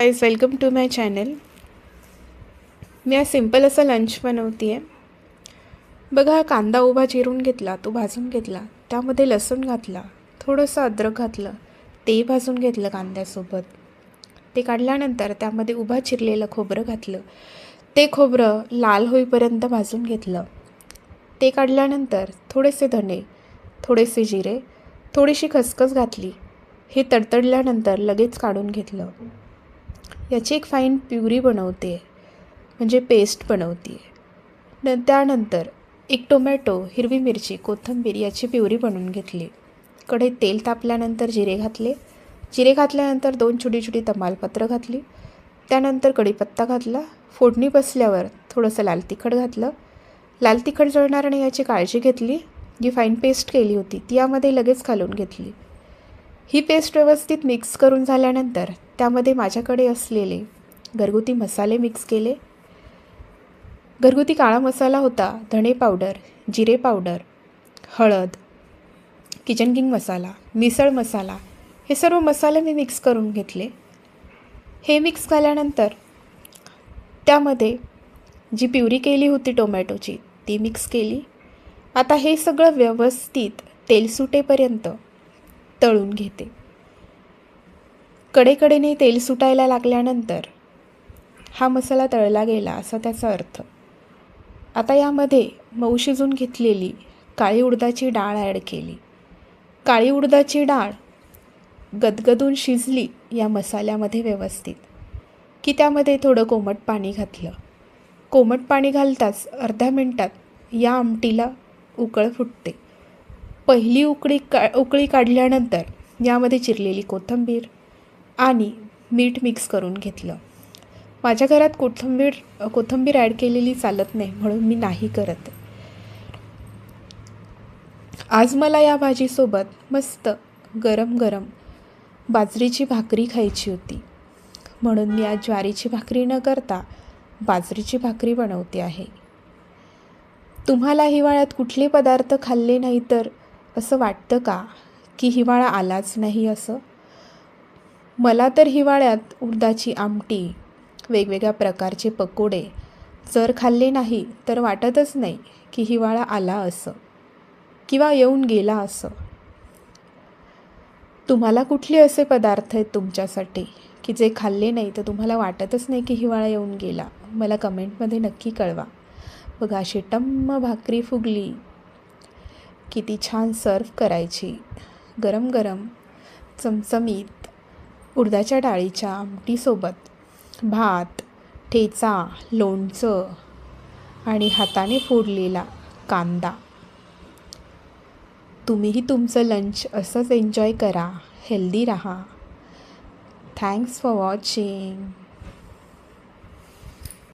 Guys, welcome to my channel. मी आज simple असं लंच बनवते आहे. बघा, हा कांदा उभा चिरून घेतला, तो भाजून घेतला, त्यामध्ये लसूण घातला, थोडंसं अद्रक घातलं, ते भाजून घेतलं कांद्यासोबत. ते काढल्यानंतर त्यामध्ये उभा चिरलेलं खोबरं घातलं, ते खोबरं लाल होईपर्यंत भाजून घेतलं. ते काढल्यानंतर थोडेसे धणे, थोडेसे जिरे, थोडीशी खसखस घातली. हे तडतडल्यानंतर लगेच काढून घेतलं. याची एक फाईन प्युरी बनवते, म्हणजे पेस्ट बनवते. त्यानंतर एक टोमॅटो, हिरवी मिरची, कोथिंबीर याची प्युरी बनवून घेतली. कढईत तेल तापल्यानंतर जिरे घातले. जिरे घातल्यानंतर 2 छोटी छोटी तमालपत्र घातली. त्यानंतर कढीपत्ता घातला. फोडणी बसल्यावर थोडंसं लाल तिखट घातलं. लाल तिखट जळणार नाही याची काळजी घेतली. जी फाईन पेस्ट केली होती ती यामध्ये लगेच घालून घेतली. ही पेस्ट व्यवस्थित मिक्स करून झाल्यानंतर त्यामध्ये माझ्याकडे असलेले घरगुती मसाले मिक्स केले. घरगुती काळा मसाला होता, धणे पावडर, जिरे पावडर, हळद, किचन किंग मसाला, मिसळ मसाला, हे सर्व मसाले मी मिक्स करून घेतले. हे मिक्स झाल्यानंतर त्यामध्ये जी प्युरी केली होती टोमॅटोची ती मिक्स केली. आता हे सगळं व्यवस्थित तेल सुटेपर्यंत तळून घेते. कडेकडेने तेल सुटायला लागल्यानंतर हा मसाला तळला गेला असा त्याचा अर्थ. आता यामध्ये मऊ शिजून घेतलेली काळी उडदाची डाळ ॲड केली. काळी उडदाची डाळ गदगदून शिजली या मसाल्यामध्ये व्यवस्थित, की त्यामध्ये थोडं कोमट पाणी घातलं. कोमट पाणी घालताच अर्ध्या मिनटात या आमटीला उकळ फुटते. पहिली उकळी काढल्यानंतर यामध्ये चिरलेली कोथिंबीर आणि मीठ मिक्स करून घेतलं. माझ्या घरात कोथिंबीर ॲड केलेली चालत नाही, म्हणून मी नाही करत. आज मला या भाजीसोबत मस्त गरम गरम बाजरीची भाकरी खायची होती, म्हणून मी आज ज्वारीची भाकरी न करता बाजरीची भाकरी बनवते आहे. तुम्हाला हिवाळ्यात कुठले पदार्थ खाल्ले नाही तर असं वाटतं का की हिवाळा आलाच नाही असं? मला तर हिवाळ्यात उडदाची आमटी, वेगवेगळ्या प्रकारचे पकोडे जर खाल्ले नाही तर वाटतच नाही की हिवाळा आला असं किंवा येऊन गेला असं. तुम्हाला कुठले असे पदार्थ आहेत तुमच्यासाठी की जे खाल्ले नाही तर तुम्हाला वाटतच नाही की हिवाळा येऊन गेला? मला कमेंटमध्ये नक्की कळवा. बघा, अशी टम्म भाकरी फुगली, किती छान सर्व करायची. गरम गरम चमचमीत उडदाच्या डाळीच्या आमटीसोबत भात, ठेचा, लोणचं आणि हाताने फोडलेला कांदा. तुम्हीही तुमचं लंच असंच एन्जॉय करा, हेल्दी राहा. Thanks for watching.